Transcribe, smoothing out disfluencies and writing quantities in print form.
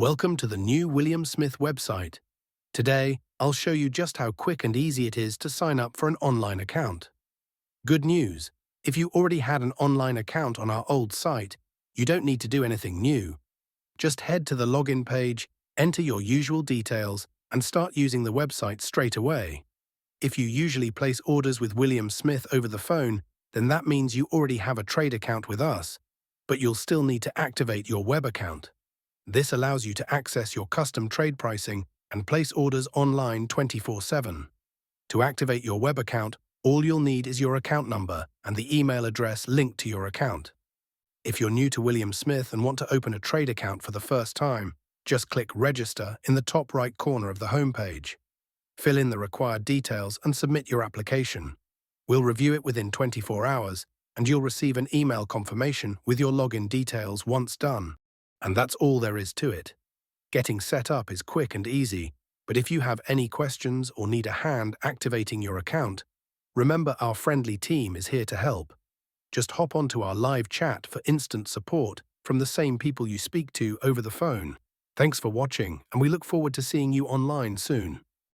Welcome to the new William Smith website. Today, I'll show you just how quick and easy it is to sign up for an online account. Good news! If you already had an online account on our old site, you don't need to do anything new. Just head to the login page, enter your usual details, and start using the website straight away. If you usually place orders with William Smith over the phone, then that means you already have a trade account with us, but you'll still need to activate your web account. This allows you to access your custom trade pricing and place orders online 24/7. To activate your web account, all you'll need is your account number and the email address linked to your account. If you're new to William Smith and want to open a trade account for the first time, just click Register in the top right corner of the homepage. Fill in the required details and submit your application. We'll review it within 24 hours, and you'll receive an email confirmation with your login details once done. And that's all there is to it. Getting set up is quick and easy, but if you have any questions or need a hand activating your account, remember our friendly team is here to help. Just hop onto our live chat for instant support from the same people you speak to over the phone. Thanks for watching, and we look forward to seeing you online soon.